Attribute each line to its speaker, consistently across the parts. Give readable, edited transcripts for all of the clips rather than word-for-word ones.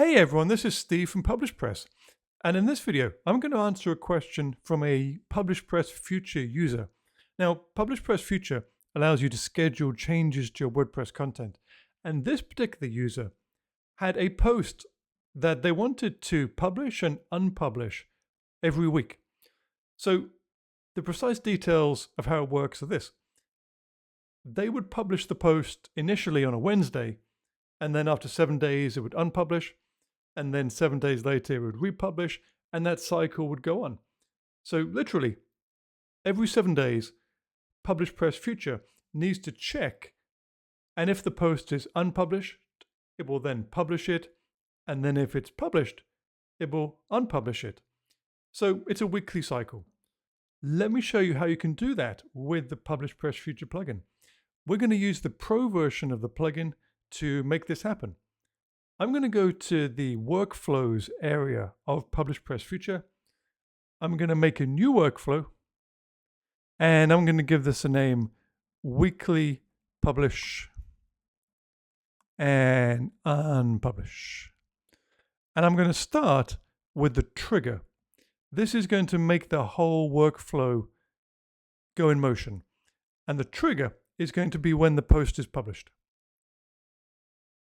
Speaker 1: Hey everyone, this is Steve from PublishPress, and in this video I'm going to answer a question from a PublishPress Future user. Now, PublishPress Future allows you to schedule changes to your WordPress content, and this particular user had a post that they wanted to publish and unpublish every week. So the precise details of how it works are this. They would publish the post initially on a Wednesday, and then after 7 days it would unpublish, and then 7 days later it would republish, and that cycle would go on. So literally, every 7 days, PublishPress Future needs to check, and if the post is unpublished, it will then publish it, and then if it's published, it will unpublish it. So it's a weekly cycle. Let me show you how you can do that with the PublishPress Future plugin. We're going to use the Pro version of the plugin to make this happen. I'm going to go to the workflows area of PublishPress Future. I'm going to make a new workflow, and I'm going to give this a name, Weekly Publish and Unpublish. And I'm going to start with the trigger. This is going to make the whole workflow go in motion. And the trigger is going to be when the post is published.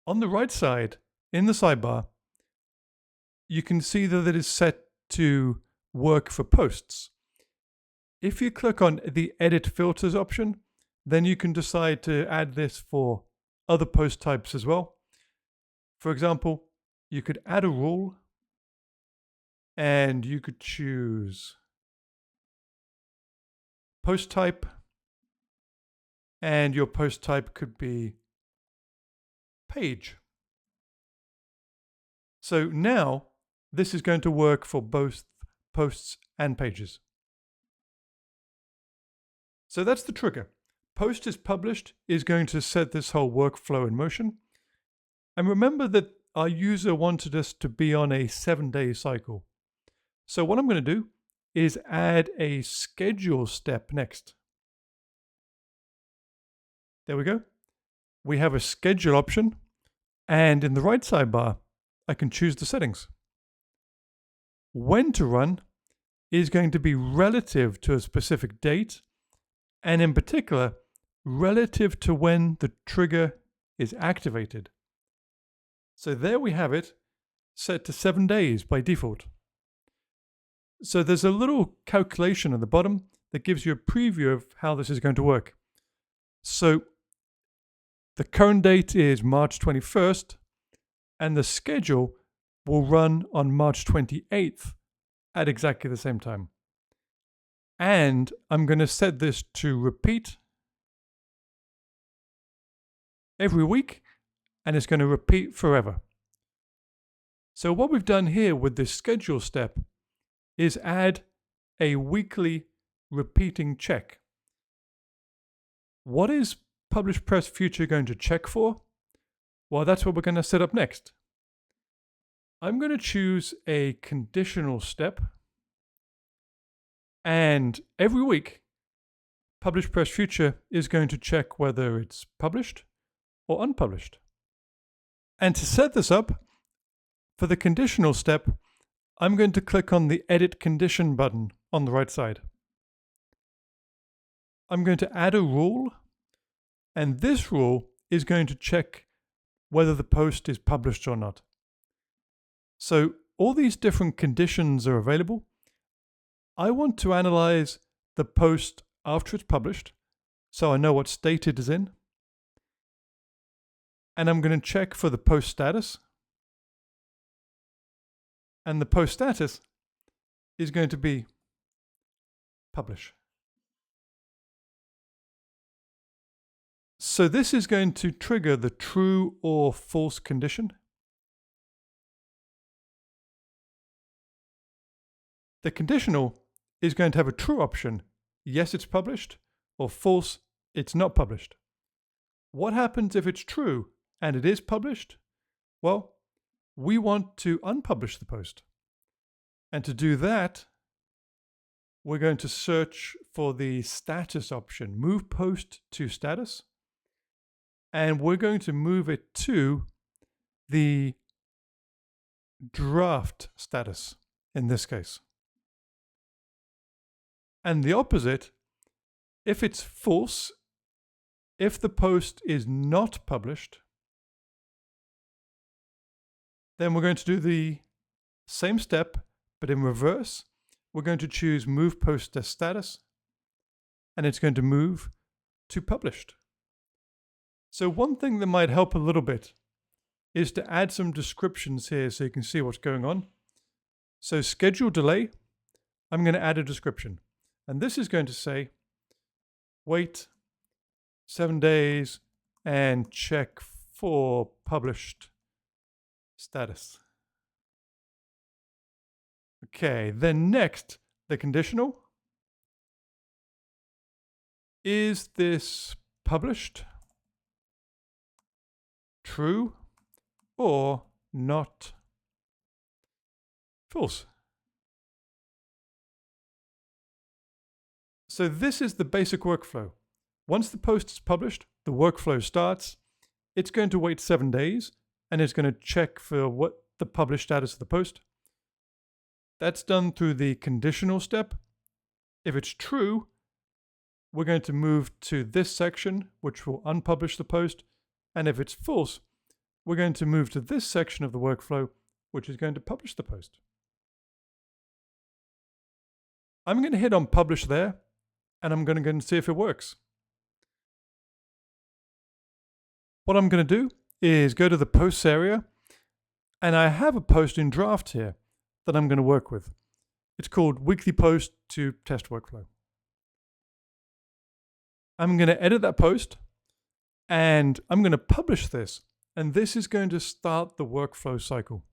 Speaker 1: On the right side, in the sidebar, you can see that it is set to work for posts. If you click on the Edit Filters option, then you can decide to add this for other post types as well. For example, you could add a rule, and you could choose post type, and your post type could be page. So now this is going to work for both posts and pages. So that's the trigger. Post is published is going to set this whole workflow in motion. And remember that our user wanted us to be on a 7-day cycle. So what I'm going to do is add a schedule step next. There we go. We have a schedule option, and in the right sidebar, I can choose the settings. When to run is going to be relative to a specific date, and in particular, relative to when the trigger is activated. So there we have it, set to 7 days by default. So there's a little calculation at the bottom that gives you a preview of how this is going to work. So the current date is March 21st, and the schedule will run on March 28th at exactly the same time. And I'm going to set this to repeat every week, and it's going to repeat forever. So what we've done here with this schedule step is add a weekly repeating check. What is PublishPress Future going to check for? Well, that's what we're going to set up next. I'm going to choose a conditional step, and every week, PublishPress Future is going to check whether it's published or unpublished. And to set this up, for the conditional step, I'm going to click on the Edit Condition button on the right side. I'm going to add a rule, and this rule is going to check whether the post is published or not. So all these different conditions are available. I want to analyze the post after it's published, so I know what state it is in. And I'm going to check for the post status. And the post status is going to be publish. So this is going to trigger the true or false condition. The conditional is going to have a true option, yes, it's published, or false, it's not published. What happens if it's true and it is published? Well, we want to unpublish the post. And to do that, we're going to search for the status option, move post to status. And we're going to move it to the draft status in this case. And the opposite, if it's false, if the post is not published, then we're going to do the same step, but in reverse. We're going to choose Move Post as Status, and it's going to move to Published. So one thing that might help a little bit is to add some descriptions here so you can see what's going on. So schedule delay, I'm going to add a description. And this is going to say, wait 7 days and check for published status. Okay, then next, the conditional. Is this published, true, or not false? So this is the basic workflow. Once the post is published, the workflow starts. It's going to wait 7 days, and it's going to check for what the published status of the post. That's done through the conditional step. If it's true, we're going to move to this section, which will unpublish the post. And if it's false, we're going to move to this section of the workflow, which is going to publish the post. I'm going to hit on publish there, and I'm going to go and see if it works. What I'm going to do is go to the posts area, and I have a post in draft here that I'm going to work with. It's called Weekly Post to Test Workflow. I'm going to edit that post, and I'm going to publish this, and this is going to start the workflow cycle.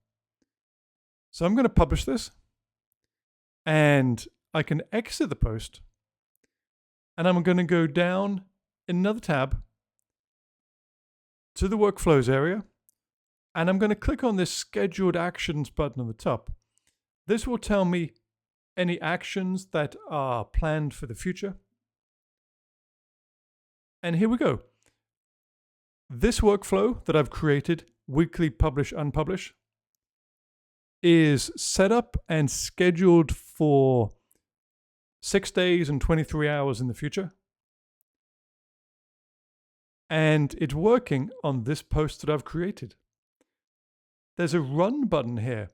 Speaker 1: So I'm going to publish this, and I can exit the post, and I'm going to go down in another tab to the workflows area, and I'm going to click on this scheduled actions button on the top. This will tell me any actions that are planned for the future. And here we go. This workflow that I've created, weekly publish, unpublish, is set up and scheduled for 6 days and 23 hours in the future. And it's working on this post that I've created. There's a run button here,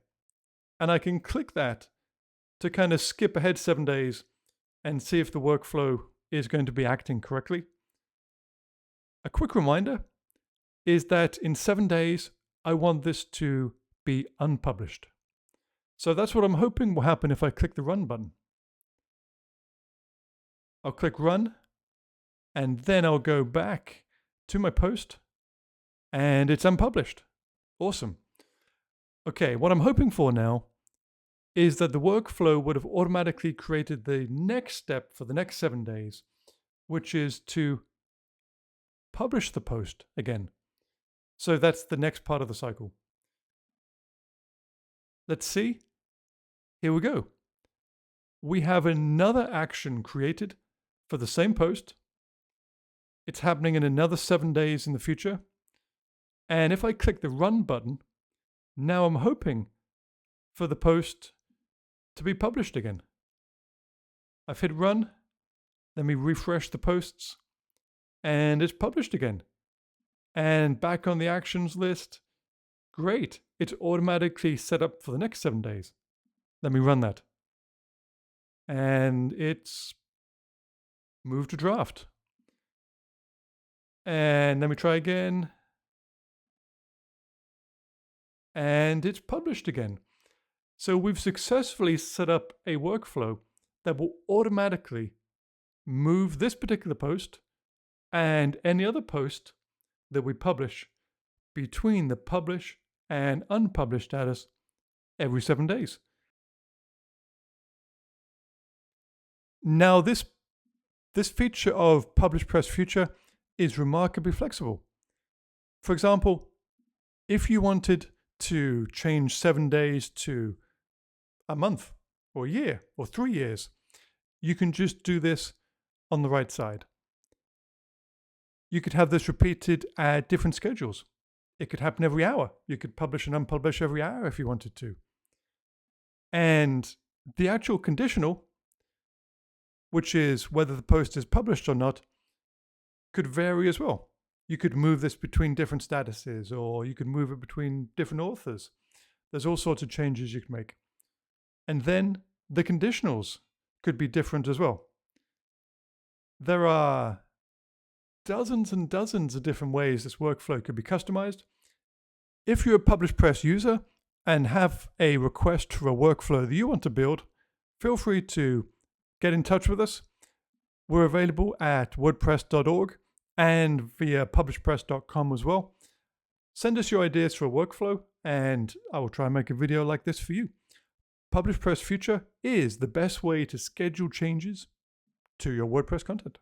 Speaker 1: and I can click that to kind of skip ahead 7 days and see if the workflow is going to be acting correctly. A quick reminder is that in 7 days, I want this to be unpublished. So that's what I'm hoping will happen if I click the run button. I'll click run, and then I'll go back to my post, and it's unpublished. Awesome. Okay, what I'm hoping for now is that the workflow would have automatically created the next step for the next 7 days, which is to publish the post again. So that's the next part of the cycle. Let's see. Here we go. We have another action created for the same post. It's happening in another 7 days in the future. And if I click the run button, now I'm hoping for the post to be published again. I've hit run, let me refresh the posts, and it's published again. And back on the actions list, great, it's automatically set up for the next 7 days. Let me run that. And it's moved to draft. And let me try again. And it's published again. So we've successfully set up a workflow that will automatically move this particular post and any other post that we publish between the publish and unpublished status every 7 days. Now this feature of PublishPress Future is remarkably flexible. For example, if you wanted to change 7 days to a month or a year or 3 years, you can just do this on the right side. You could have this repeated at different schedules. It could happen every hour. You could publish and unpublish every hour if you wanted to. And the actual conditional, which is whether the post is published or not, could vary as well. You could move this between different statuses, or you could move it between different authors. There's all sorts of changes you can make. And then the conditionals could be different as well. There are dozens and dozens of different ways this workflow could be customized. If you're a PublishPress user and have a request for a workflow that you want to build, feel free to get in touch with us. We're available at wordpress.org and via publishpress.com as well. Send us your ideas for a workflow and I will try and make a video like this for you. PublishPress Future is the best way to schedule changes to your WordPress content.